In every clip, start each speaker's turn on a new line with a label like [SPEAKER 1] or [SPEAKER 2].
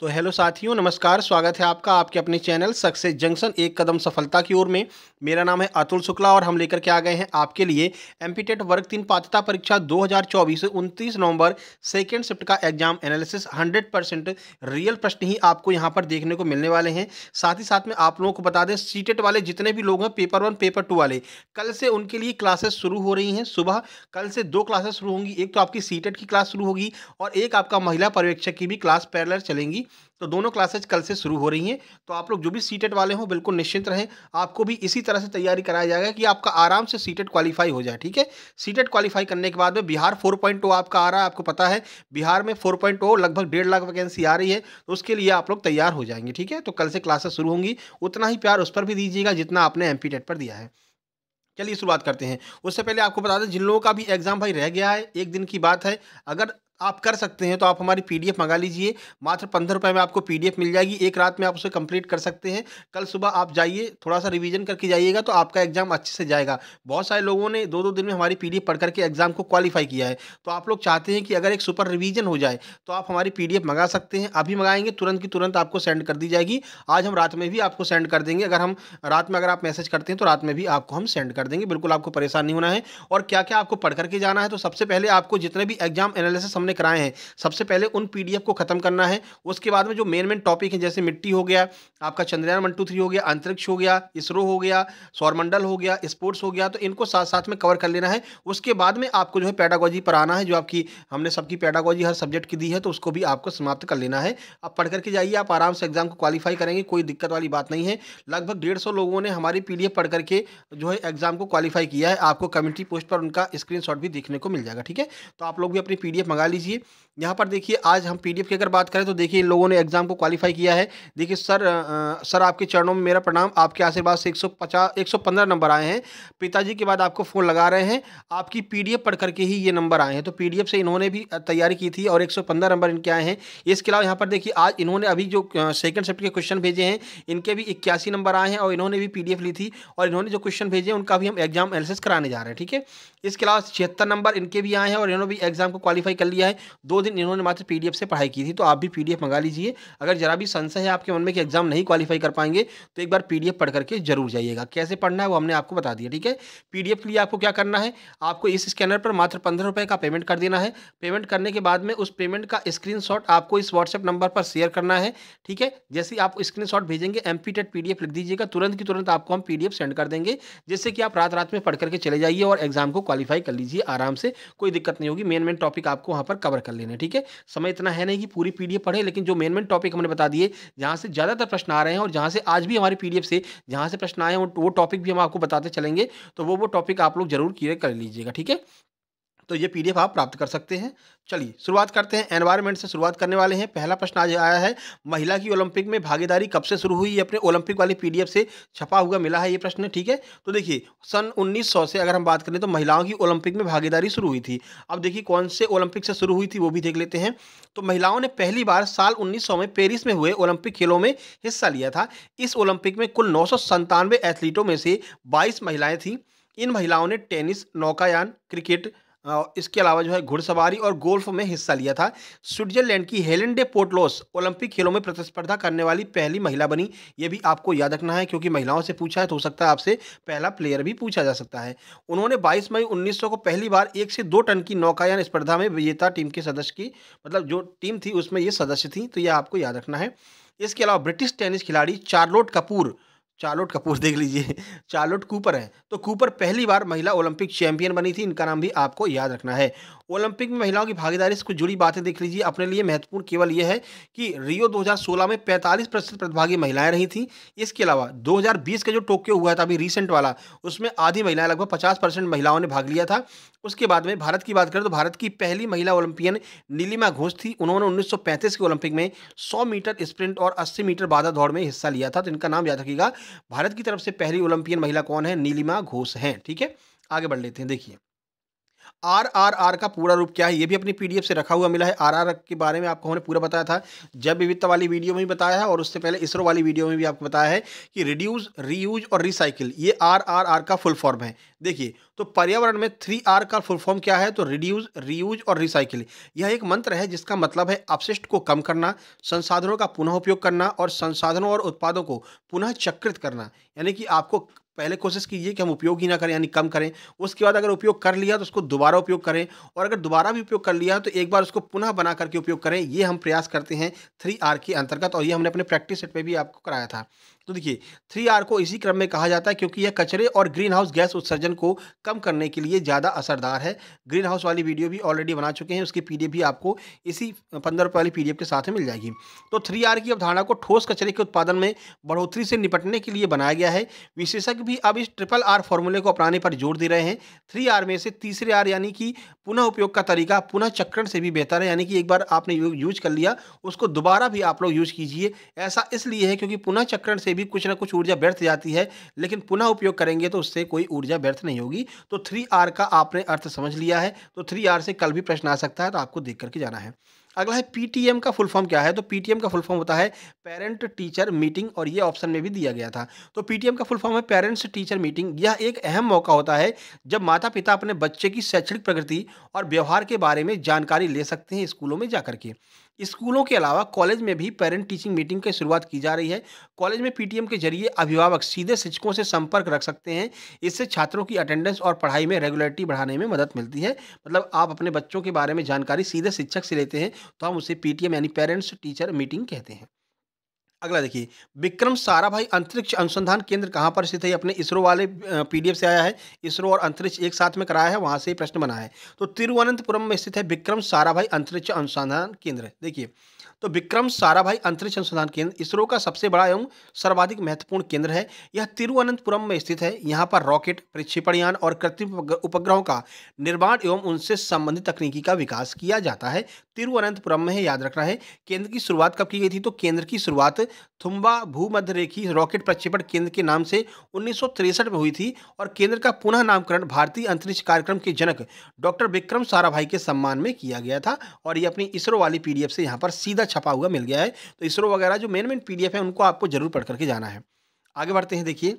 [SPEAKER 1] तो हेलो साथियों, नमस्कार। स्वागत है आपका आपके अपने चैनल सक्सेस जंक्शन एक कदम सफलता की ओर में। मेरा नाम है अतुल शुक्ला और हम लेकर के आ गए हैं आपके लिए एमपीटेट वर्ग 3 पात्रता परीक्षा 2024 29 नवंबर सेकेंड शिफ्ट का एग्जाम एनालिसिस 100% रियल प्रश्न ही आपको यहाँ पर देखने को मिलने वाले हैं। साथ ही साथ में आप लोगों को बता दें, सीटेट वाले जितने भी लोग हैं पेपर 1 पेपर 2 वाले, कल से उनके लिए क्लासेस शुरू हो रही हैं। सुबह कल से 2 क्लासेस शुरू होंगी। एक तो आपकी सीटेट की क्लास शुरू होगी और एक आपका महिला पर्यवेक्षक की भी क्लास पैरेलल चलेंगी। तो दोनों क्लासेज कल से शुरू हो रही हैं। तो आप लोग जो भी सीटेट वाले हों बिल्कुल निश्चिंत रहें। आपको भी इसी तरह से तैयारी कराया जाएगा कि आपका आराम से सीटेट क्वालीफाई हो जाए। ठीक है, सीटेट क्वालीफाई करने के बाद में बिहार 4.0 आपका आ रहा है। आपको पता है बिहार में 4.0 लगभग 1.5 लाख वैकेंसी आ रही है, तो उसके लिए आप लोग तैयार हो जाएंगे। ठीक है, तो कल से क्लासेस शुरू होंगी। उतना ही प्यार उस पर भी दीजिएगा जितना आपने एमपीटेट पर दिया है। चलिए शुरुआत करते हैं। उससे पहले आपको बता दें, जिन लोगों का भी एग्जाम भाई रह गया है, एक दिन की बात है, अगर आप कर सकते हैं तो आप हमारी पीडीएफ मंगा लीजिए। मात्र 15 रुपये में आपको पीडीएफ मिल जाएगी। एक रात में आप उसे कंप्लीट कर सकते हैं। कल सुबह आप जाइए, थोड़ा सा रिवीजन करके जाइएगा तो आपका एग्जाम अच्छे से जाएगा। बहुत सारे लोगों ने 2-2 दिन में हमारी पीडीएफ पढ़ करके एग्जाम को क्वालिफाई किया है। तो आप लोग चाहते हैं कि अगर एक सुपर रिवीजन हो जाए तो आप हमारी पीडीएफ मंगा सकते हैं। अभी मंगाएंगे तुरंत की तुरंत आपको सेंड कर दी जाएगी। आज हम रात में भी आपको सेंड कर देंगे। अगर हम रात में अगर आप मैसेज करते हैं तो रात में भी आपको हम सेंड कर देंगे। बिल्कुल आपको परेशान नहीं होना है। और क्या क्या आपको पढ़ करके जाना है, तो सबसे पहले आपको जितने भी एग्जाम एनालिसिस हमने कराए हैं, सबसे पहले उन पीडीएफ को खत्म करना है। उसके बाद में जो मेन टॉपिक है, जैसे मिट्टी हो गया, आपका चंद्रयान 1 2 3 हो गया, अंतरिक्ष हो गया, इसरो हो गया, सौरमंडल हो गया, स्पोर्ट्स हो गया, तो इनको साथ साथ में कवर कर लेना है। उसके बाद में आपको जो है पेडागोजी पर आना है। जो आपकी हमने सबकी पेडागोजी हर सब्जेक्ट की दी है, तो उसको भी आपको समाप्त कर लेना है। आप पढ़ करके जाइए, आप आराम से एग्जाम को क्वालिफाई करेंगे, कोई दिक्कत वाली बात नहीं है। लगभग 150 लोगों ने हमारी पीडीएफ पढ़ करके जो है एग्जाम को क्वालिफाई किया है। आपको कम्युनिटी पोस्ट पर उनका स्क्रीनशॉट भी देखने को मिल जाएगा। ठीक है, तो आप लोग भी अपनी पीडीएफ मंगा लीजिए। यहाँ पर देखिए, आज हम पीडीएफ की अगर बात करें तो देखिए इन लोगों ने एग्जाम को क्वालिफाई किया है। देखिए सर आपके चरणों में मेरा प्रणाम। आपके आशीर्वाद से 115 नंबर आए हैं। पिताजी के बाद आपको फ़ोन लगा रहे हैं। आपकी पीडीएफ पढ़ करके ही ये नंबर आए हैं। तो पीडीएफ से इन्होंने भी तैयारी की थी और 115 नंबर इनके आए हैं। इसके अलावा यहाँ पर देखिए, आज इन्होंने अभी जो सेकंड शिफ्ट के क्वेश्चन भेजे हैं, इनके भी 81 नंबर आए हैं और इन्होंने भी पीडीएफ ली थी। और इन्होंने जो क्वेश्चन भेजे हैं उनका भी हम एग्जाम एनालिसिस कराने जा रहे हैं। ठीक है, इसके अलावा 76 नंबर इनके भी आए हैं और इन्होंने भी एग्जाम को क्वालिफाई कर लिया है। 2 दिन इन्होंने मात्र पीडीएफ से पढ़ाई की थी। तो आप भी पीडीएफ मंगा लीजिए। अगर जरा भी संशय है आपके मन में कि एग्जाम नहीं क्वालिफाई कर पाएंगे, तो एक बार पीडीएफ पढ़ करके जरूर जाइएगा। कैसे पढ़ना है वो हमने आपको बता दिया। ठीक है, पीडीएफ के लिए आपको क्या करना है, आपको इस स्कैनर पर मात्र 15 रुपये का पेमेंट कर देना है। पेमेंट करने के बाद में उस पेमेंट का स्क्रीनशॉट आपको इस व्हाट्सएप नंबर पर शेयर करना है। ठीक है, जैसे ही आप स्क्रीनशॉट भेजेंगे, एमपीटेट पीडीएफ लिख दीजिएगा, तुरंत की तुरंत आपको हम पीडीएफ सेंड कर देंगे, जिससे कि आप रात रात में पढ़ करके चले जाइए और एग्जाम को क्वालिफाई कर लीजिए आराम से। कोई दिक्कत नहीं होगी। मेन टॉपिक आपको वहाँ पर कवर कर लेने। ठीक है, समय इतना है नहीं कि पूरी पीडीएफ पढ़े, लेकिन जो मेन टॉपिक हमने बता दिए, जहाँ से ज़्यादातर प्रश्न आ रहे हैं और जहाँ से आज भी हमारी पीडीएफ से जहाँ से प्रश्न आए हैं वो टॉपिक भी हम आपको बताते चलेंगे। तो वो टॉपिक आप लोग जरूर क्लियर कर लीजिएगा। ठीक है, तो ये पीडीएफ आप प्राप्त कर सकते हैं। चलिए शुरुआत करते हैं। एनवायरनमेंट से शुरुआत करने वाले हैं। पहला प्रश्न आज आया है, महिला की ओलंपिक में भागीदारी कब से शुरू हुई? ये अपने ओलंपिक वाली पीडीएफ से छपा हुआ मिला है ये प्रश्न। ठीक है, तो देखिए सन 1900 से अगर हम बात करें तो महिलाओं की ओलंपिक में भागीदारी शुरू हुई थी। अब देखिए कौन से ओलंपिक से शुरू हुई थी वो भी देख लेते हैं। तो महिलाओं ने पहली बार साल 1900 में पेरिस में हुए ओलंपिक खेलों में हिस्सा लिया था। इस ओलंपिक में कुल 997 एथलीटों में से 22 महिलाएं थीं। इन महिलाओं ने टेनिस, नौकायान, क्रिकेट, इसके अलावा जो है घुड़सवारी और गोल्फ में हिस्सा लिया था। स्विट्जरलैंड की हेलेन डे पोर्टलोस ओलंपिक खेलों में प्रतिस्पर्धा करने वाली पहली महिला बनी। ये भी आपको याद रखना है, क्योंकि महिलाओं से पूछा है तो हो सकता है आपसे पहला प्लेयर भी पूछा जा सकता है। उन्होंने 22 मई 1900 को पहली बार 1 से 2 टन की नौकायान स्पर्धा में विजेता टीम के सदस्य की, मतलब जो टीम थी उसमें ये सदस्य थी, तो यह आपको याद रखना है। इसके अलावा ब्रिटिश टेनिस खिलाड़ी चार्लोट कपूर देख लीजिए, चार्लोट कूपर है, तो कूपर पहली बार महिला ओलंपिक चैंपियन बनी थी। इनका नाम भी आपको याद रखना है। ओलंपिक में महिलाओं की भागीदारी से कुछ जुड़ी बातें देख लीजिए। अपने लिए महत्वपूर्ण केवल यह है कि रियो 2016 में 45% प्रतिभागी महिलाएं रही थीं। इसके अलावा 2020 का जो टोक्यो हुआ था अभी रिसेंट वाला, उसमें आधी महिलाएं, लगभग 50% महिलाओं ने भाग लिया था। उसके बाद में भारत की बात करें तो भारत की पहली महिला ओलंपियन नीलिमा घोष थी। उन्होंने 1935 के ओलंपिक में 100 मीटर स्प्रिंट और 80 मीटर बाधा दौड़ में हिस्सा लिया था। तो इनका नाम याद रखिएगा। भारत की तरफ से पहली ओलंपियन महिला कौन है? नीलिमा घोष हैं। ठीक है, आगे बढ़ लेते हैं। देखिए आरआरआर का पूरा रूप क्या है, ये भी अपनी पीडीएफ से रखा हुआ मिला है। आरआर के बारे में आपको हमने पूरा बताया था, जैव विविधता वाली वीडियो में भी बताया है और उससे पहले इसरो वाली वीडियो में भी आपको बताया है कि रिड्यूस, रीयूज और रिसाइकिल, ये आरआरआर का फुल फॉर्म है। देखिए, तो पर्यावरण में 3R का फुल फॉर्म क्या है, तो रिड्यूस, रीयूज और रिसाइकिल। यह एक मंत्र है जिसका मतलब है अपशिष्ट को कम करना, संसाधनों का पुनः उपयोग करना और संसाधनों और उत्पादों को पुनः चक्रित करना। यानी कि आपको पहले कोशिश कीजिए कि हम उपयोग ही ना करें, यानी कम करें। उसके बाद अगर उपयोग कर लिया तो उसको दोबारा उपयोग करें, और अगर दोबारा भी उपयोग कर लिया तो एक बार उसको पुनः बना करके उपयोग करें। ये हम प्रयास करते हैं 3R के अंतर्गत, और ये हमने अपने प्रैक्टिस सेट पे भी आपको कराया था। तो देखिए, 3R को इसी क्रम में कहा जाता है क्योंकि यह कचरे और ग्रीन हाउस गैस उत्सर्जन को कम करने के लिए ज़्यादा असरदार है। ग्रीन हाउस वाली वीडियो भी ऑलरेडी बना चुके हैं, उसकी पीडीएफ भी आपको इसी 15 रुपये वाली पीडीएफ के साथ में मिल जाएगी। तो 3R की अवधारणा को ठोस कचरे के उत्पादन में बढ़ोतरी से निपटने के लिए बनाया गया है। विशेषज्ञ भी अब इस ट्रिपल आर फॉर्मूले को अपनाने पर जोर दे रहे हैं। 3R में से तीसरे आर यानी कि पुनः उपयोग का तरीका पुनः चक्रण से भी बेहतर है, यानी कि एक बार आपने यूज कर लिया उसको दोबारा भी आप लोग यूज कीजिए। ऐसा इसलिए है क्योंकि पुनः चक्रण से भी कुछ ना कुछ ऊर्जा व्यर्थ जाती है, लेकिन पुनः उपयोग करेंगे तो उससे कोई ऊर्जा व्यर्थ नहीं होगी। तो 3R का आपने अर्थ समझ लिया है। तो 3R से कल भी प्रश्न आ सकता है, तो आपको देख करके जाना है। अगला है पीटीएम का फुल फॉर्म क्या है, तो पीटीएम का फुल फॉर्म होता है पेरेंट टीचर मीटिंग, और ये ऑप्शन में भी दिया गया था। तो पीटीएम का फुल फॉर्म है पेरेंट्स टीचर मीटिंग। यह एक अहम मौका होता है जब माता पिता अपने बच्चे की शैक्षणिक प्रगति और व्यवहार के बारे में जानकारी ले सकते हैं स्कूलों में जाकर के। स्कूलों के अलावा कॉलेज में भी पेरेंट टीचिंग मीटिंग की शुरुआत की जा रही है। कॉलेज में पीटीएम के जरिए अभिभावक सीधे शिक्षकों से संपर्क रख सकते हैं। इससे छात्रों की अटेंडेंस और पढ़ाई में रेगुलरिटी बढ़ाने में मदद मिलती है। मतलब आप अपने बच्चों के बारे में जानकारी सीधे शिक्षक से लेते हैं, तो हम उसे पीटीएम यानी पेरेंट्स टीचर मीटिंग कहते हैं। अगला देखिए, विक्रम साराभाई अंतरिक्ष अनुसंधान केंद्र कहाँ पर स्थित है, ये अपने इसरो वाले पीडीएफ से आया है। इसरो और अंतरिक्ष एक साथ में कराया है, वहाँ से ये प्रश्न बना है। तो तिरुवनंतपुरम में स्थित है विक्रम साराभाई अंतरिक्ष अनुसंधान केंद्र। देखिए, तो विक्रम साराभाई अंतरिक्ष अनुसंधान केंद्र इसरो का सबसे बड़ा एवं सर्वाधिक महत्वपूर्ण केंद्र है। यह तिरुवनंतपुरम में स्थित है। यहाँ पर रॉकेट, प्रक्षेपण यान और कृत्रिम उपग्रहों का निर्माण एवं उनसे संबंधित तकनीकी का विकास किया जाता है। तिरुवनंतपुरम में है, याद रखना है। केंद्र की शुरुआत कब की गई थी, तो केंद्र की शुरुआत थुम्बा भूमध्यरेखी रॉकेट प्रक्षेपण केंद्र के नाम से 1963 में हुई थी, और केंद्र का पुनः नामकरण भारतीय अंतरिक्ष कार्यक्रम के जनक डॉक्टर विक्रम साराभाई के सम्मान में किया गया था। और ये अपनी इसरो वाली पीडीएफ से यहाँ पर सीधा छपा हुआ मिल गया है। तो इसरो वगैरह जो मेन मेन पीडीएफ है उनको आपको जरूर पढ़ करके जाना है। आगे बढ़ते हैं। देखिए,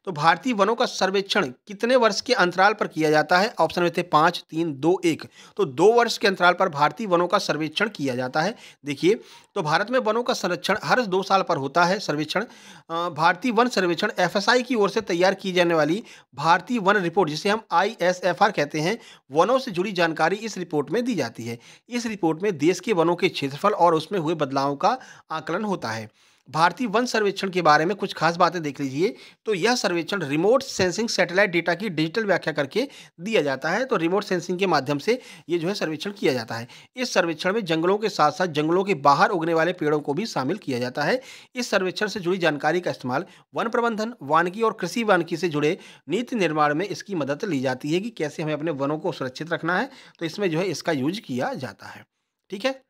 [SPEAKER 1] तो भारतीय वनों का सर्वेक्षण कितने वर्ष के अंतराल पर किया जाता है, ऑप्शन में थे 5, 3, 2, 1। तो 2 वर्ष के अंतराल पर भारतीय वनों का सर्वेक्षण किया जाता है। देखिए, तो भारत में वनों का संरक्षण हर 2 साल पर होता है सर्वेक्षण। भारतीय वन सर्वेक्षण एफएसआई की ओर से तैयार की जाने वाली भारतीय वन रिपोर्ट, जिसे हम आईएसएफआर कहते हैं, वनों से जुड़ी जानकारी इस रिपोर्ट में दी जाती है। इस रिपोर्ट में देश के वनों के क्षेत्रफल और उसमें हुए बदलावों का आकलन होता है। भारतीय वन सर्वेक्षण के बारे में कुछ खास बातें देख लीजिए। तो यह सर्वेक्षण रिमोट सेंसिंग सैटेलाइट डेटा की डिजिटल व्याख्या करके दिया जाता है। तो रिमोट सेंसिंग के माध्यम से ये जो है सर्वेक्षण किया जाता है। इस सर्वेक्षण में जंगलों के साथ साथ जंगलों के बाहर उगने वाले पेड़ों को भी शामिल किया जाता है। इस सर्वेक्षण से जुड़ी जानकारी का इस्तेमाल वन प्रबंधन, वानिकी और कृषि वानिकी से जुड़े नीति निर्माण में इसकी मदद ली जाती है कि कैसे हमें अपने वनों को सुरक्षित रखना है। तो इसमें जो है इसका यूज किया जाता है। ठीक है,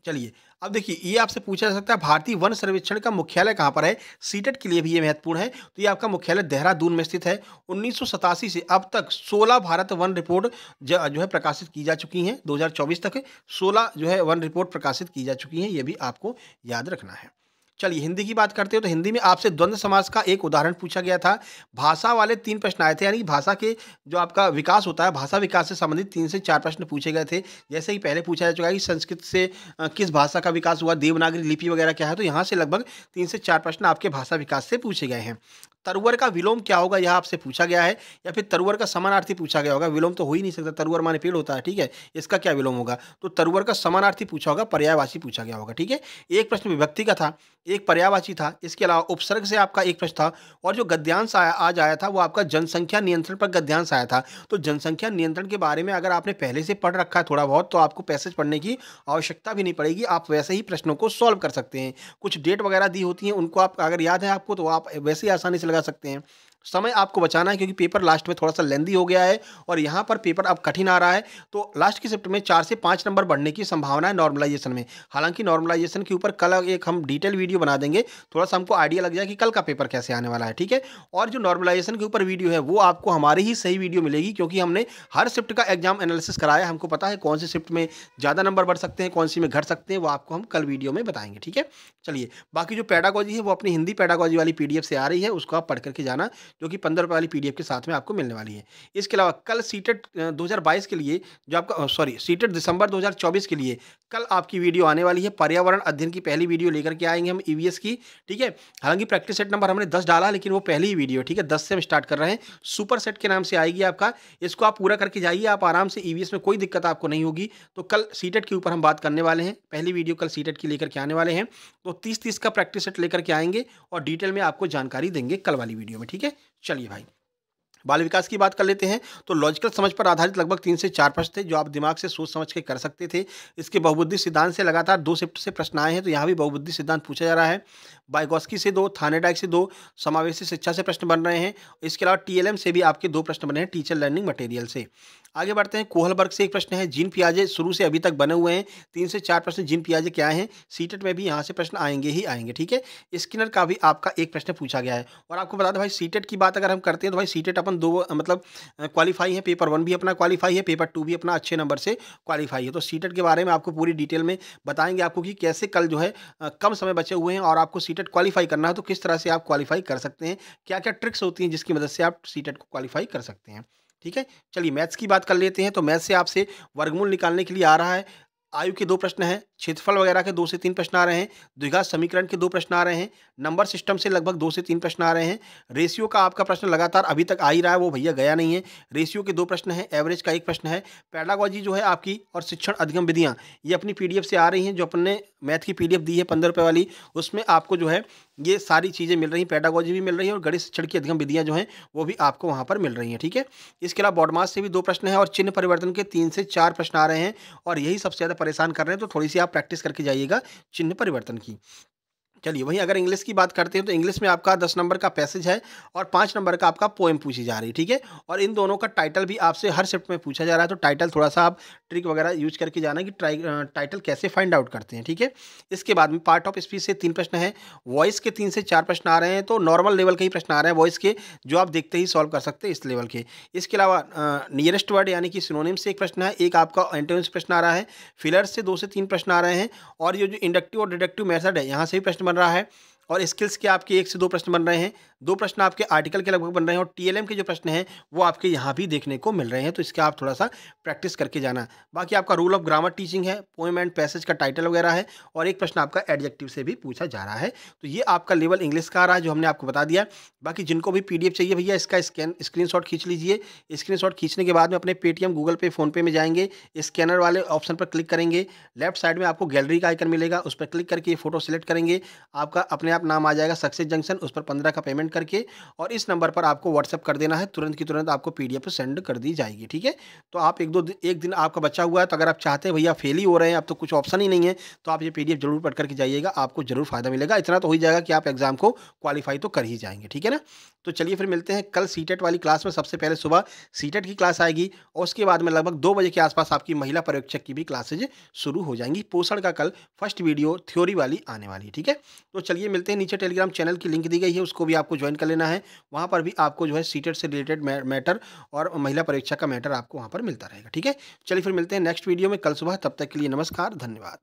[SPEAKER 1] चलिए अब देखिए, ये आपसे पूछा जा सकता है भारतीय वन सर्वेक्षण का मुख्यालय कहाँ पर है। सीटेट के लिए भी ये महत्वपूर्ण है। तो ये आपका मुख्यालय देहरादून में स्थित है। 1987 से अब तक 16 भारत वन रिपोर्ट जो है प्रकाशित की जा चुकी हैं। 2024 तक 16 जो है वन रिपोर्ट प्रकाशित की जा चुकी हैं। ये भी आपको याद रखना है। चलिए हिंदी की बात करते हो, तो हिंदी में आपसे द्वंद्व समास का एक उदाहरण पूछा गया था। भाषा वाले 3 प्रश्न आए थे, यानी भाषा के जो आपका विकास होता है, भाषा विकास से संबंधित 3 से 4 प्रश्न पूछे गए थे। जैसे ही पहले पूछा जा चुका है कि संस्कृत से किस भाषा का विकास हुआ, देवनागरी लिपि वगैरह क्या है, तो यहाँ से लगभग 3 से 4 प्रश्न आपके भाषा विकास से पूछे गए हैं। तरुवर का विलोम क्या होगा, यह आपसे पूछा गया है, या फिर तरुवर का समानार्थी पूछा गया होगा। विलोम तो हो ही नहीं सकता, तरुवर माने पेड़ होता है, ठीक है, इसका क्या विलोम होगा। तो तरुवर का समानार्थी पूछा होगा, पर्यायवाची पूछा गया होगा। ठीक है, एक प्रश्न विभक्ति का था, एक पर्यायवाची था। इसके अलावा उपसर्ग से आपका एक प्रश्न था, और जो गद्यांश आज आया था वो आपका जनसंख्या नियंत्रण पर गद्यांश आया था। तो जनसंख्या नियंत्रण के बारे में अगर आपने पहले से पढ़ रखा है थोड़ा बहुत, तो आपको पैसेज पढ़ने की आवश्यकता भी नहीं पड़ेगी। आप वैसे ही प्रश्नों को सॉल्व कर सकते हैं। कुछ डेट वगैरह दी होती हैं, उनको आप अगर याद है आपको, तो आप वैसे ही आसानी से लगा सकते हैं। समय आपको बचाना है क्योंकि पेपर लास्ट में थोड़ा सा लेंदी हो गया है और यहाँ पर पेपर अब कठिन आ रहा है। तो लास्ट की शिफ्ट में 4 से 5 नंबर बढ़ने की संभावना है नॉर्मलाइजेशन में। हालांकि नॉर्मलाइजेशन के ऊपर कल एक हम डिटेल वीडियो बना देंगे, थोड़ा सा हमको आइडिया लग जाए कि कल का पेपर कैसे आने वाला है, ठीक है। और जो नॉर्मलाइजेशन के ऊपर वीडियो है वो आपको हमारी ही सही वीडियो मिलेगी, क्योंकि हमने हर शिफ्ट का एग्जाम एनालिसिस कराया, हमको पता है कौन सी शिफ्ट में ज़्यादा नंबर बढ़ सकते हैं, कौन सी में घट सकते हैं, वो आपको हम कल वीडियो में बताएंगे, ठीक है। चलिए, बाकी जो पेडागोजी है वो अपनी हिंदी पेडागोजी वाली PDF से आ रही है, उसको आप पढ़ करके जाना, जो कि 15 रुपये वाली PDF के साथ में आपको मिलने वाली है। इसके अलावा कल सीटेट 2022 के लिए जो आपका सीटेट दिसंबर 2024 के लिए कल आपकी वीडियो आने वाली है। पर्यावरण अध्ययन की पहली वीडियो लेकर के आएंगे हम EVS की, ठीक है। हालांकि प्रैक्टिस सेट नंबर हमने 10 डाला, लेकिन वो पहली ही वीडियो, ठीक है, 10 से हम स्टार्ट कर रहे हैं। सुपर सेट के नाम से आएगी आपका, इसको आप पूरा करके जाइए, आप आराम से EVS में कोई दिक्कत आपको नहीं होगी। तो कल सीटेट के ऊपर हम बात करने वाले हैं, पहली वीडियो कल सीटेट की लेकर के आने वाले हैं। तो 30-30 का प्रैक्टिस सेट लेकर के आएंगे और डिटेल में आपको जानकारी देंगे कल वाली वीडियो में, ठीक है। चलिए भाई, बाल विकास की बात कर लेते हैं। तो लॉजिकल समझ पर आधारित लगभग 3 से 4 प्रश्न थे जो आप दिमाग से सोच समझ के कर सकते थे। इसके बहुबुद्धि सिद्धांत से लगातार 2 शिफ्ट से प्रश्न आए हैं, तो यहाँ भी बहुबुद्धि सिद्धांत पूछा जा रहा है। बाइगॉस्की से 2, थानेडाइक से 2, समावेशी शिक्षा से प्रश्न बन रहे हैं। इसके अलावा TLM से भी आपके 2 प्रश्न बने हैं, टीचर लर्निंग मटेरियल से। आगे बढ़ते हैं, कोहलबर्ग से एक प्रश्न है, जीन पियाजे शुरू से अभी तक बने हुए हैं, 3 से 4 प्रश्न जीन पियाजे क्या हैं, सीटेट में भी यहाँ से प्रश्न आएंगे ही आएंगे, ठीक है। स्किनर का भी आपका एक प्रश्न पूछा गया है। और आपको बता दें भाई, सीटेट की बात अगर हम करते हैं तो भाई सीटेट अपन 2 मतलब क्वालिफाई है, पेपर 1 भी अपना क्वालिफाई है, पेपर 2 भी अपना अच्छे नंबर से क्वालिफाई है। तो सीटेट के बारे में आपको पूरी डिटेल में बताएंगे आपको कि कैसे कल जो है कम समय बचे हुए हैं और आपको सीटेट क्वालिफाई करना है, तो किस तरह से आप क्वालिफाई कर सकते हैं, क्या क्या ट्रिक्स होती हैं जिसकी मदद से आप सीटेट को क्वालिफाई कर सकते हैं, ठीक है। चलिए, मैथ्स की बात कर लेते हैं। तो मैथ्स से आपसे वर्गमूल निकालने के लिए आ रहा है, आयु के 2 प्रश्न हैं, क्षेत्रफल वगैरह के 2 से 3 प्रश्न आ रहे हैं, द्विघात समीकरण के 2 प्रश्न आ रहे हैं, नंबर सिस्टम से लगभग 2 से 3 प्रश्न आ रहे हैं, रेशियो का आपका प्रश्न लगातार अभी तक आ ही रहा है, वो भैया गया नहीं है। रेशियो के 2 प्रश्न हैं, एवरेज का 1 प्रश्न है। पेडागोजी जो है आपकी और शिक्षण अधिगम विधियाँ, ये अपनी PDF से आ रही हैं, जो अपन ने मैथ की PDF दी है 15 रुपये वाली, उसमें आपको जो है ये सारी चीज़ें मिल रही हैं, पेडागोजी भी मिल रही है और गणित शिक्षण की अधिगम विधियाँ जो हैं वो भी आपको वहाँ पर मिल रही हैं, ठीक है। इसके अलावा बॉडमास से भी 2 प्रश्न हैं और चिन्ह परिवर्तन के 3 से 4 प्रश्न आ रहे हैं, और यही सबसे ज़्यादा परेशान कर रहे हैं, तो थोड़ी सी आप प्रैक्टिस करके जाइएगा चिन्ह परिवर्तन की। चलिए, वहीं अगर इंग्लिश की बात करते हैं तो इंग्लिश में आपका 10 नंबर का पैसेज है और 5 नंबर का आपका पोएम पूछी जा रही है, ठीक है। और इन दोनों का टाइटल भी आपसे हर शिफ्ट में पूछा जा रहा है, तो टाइटल थोड़ा सा आप ट्रिक वगैरह यूज करके जाना कि टाइटल कैसे फाइंड आउट करते हैं, ठीक है। इसके बाद में पार्ट ऑफ स्पीच से 3 प्रश्न है, वॉइस के 3 से 4 प्रश्न आ रहे हैं, तो नॉर्मल लेवल के ही प्रश्न आ रहे हैं वॉइस के, जो आप देखते ही सॉल्व कर सकते हैं इस लेवल के। इसके अलावा नियरेस्ट वर्ड यानी कि सिनोनिम से एक प्रश्न है, एक आपका एंटोनिम्स प्रश्न आ रहा है, फिलर्स से 2 से 3 प्रश्न आ रहे हैं, और ये जो इंडक्टिव और डिडक्टिव मेथड है यहाँ से भी प्रश्न बन रहा है, और स्किल्स के आपके 1 से 2 प्रश्न बन रहे हैं, 2 प्रश्न आपके आर्टिकल के लगभग बन रहे हैं, और TLM के जो प्रश्न हैं वो आपके यहाँ भी देखने को मिल रहे हैं, तो इसके आप थोड़ा सा प्रैक्टिस करके जाना। बाकी आपका रूल ऑफ ग्रामर टीचिंग है, पोएम एंड पैसेज का टाइटल वगैरह है, और एक प्रश्न आपका एडजेक्टिव से भी पूछा जा रहा है। तो ये आपका लेवल इंग्लिश का आ रहा है जो हमने आपको बता दिया। बाकी जिनको भी PDF चाहिए भैया, इसका स्क्रीनशॉट खींच लीजिए। स्क्रीनशॉट खींचने के बाद में अपने पेटीएम, गूगल पे, फ़ोनपे में जाएंगे, स्कैनर वाले ऑप्शन पर क्लिक करेंगे, लेफ्ट साइड में आपको गैलरी का आइकन मिलेगा, उस पर क्लिक करके ये फोटो सिलेक्ट करेंगे, आपका अपने आप नाम आ जाएगा सक्सेस जंक्शन, उस पर 15 का पेमेंट करके और इस नंबर पर आपको व्हाट्सएप कर देना है, तुरंत की तुरंत आपको PDF सेंड कर दी जाएगी, ठीक है। तो आप एक दिन आपका बचा हुआ है, तो अगर आप चाहते हैं भैया फेल ही हो रहे हैं, अब तो कुछ ऑप्शन ही नहीं है, तो आप ये PDF जरूर पढ़ करके जाइएगा, आपको जरूर फायदा मिलेगा। इतना तो हो ही जाएगा कि आप एग्जाम को क्वालिफाई तो कर ही जाएंगे, ठीक है ना। तो चलिए फिर मिलते हैं कल सीटेट वाली क्लास में। सबसे पहले सुबह सीटेट की क्लास आएगी और उसके बाद में लगभग 2 बजे के आसपास आपकी महिला पर्यवेक्षक की भी क्लासेज शुरू हो जाएंगी। पोषण का कल फर्स्ट वीडियो थ्योरी वाली आने वाली है, ठीक है। तो चलिए मिलते हैं, नीचे टेलीग्राम चैनल की लिंक दी गई है, उसको भी आपको ज्वाइन कर लेना है। वहाँ पर भी आपको जो है सीटेट से रिलेटेड मैटर और महिला परीक्षा का मैटर आपको वहाँ पर मिलता रहेगा, ठीक है। चलिए फिर मिलते हैं नेक्स्ट वीडियो में कल सुबह, तब तक के लिए नमस्कार, धन्यवाद।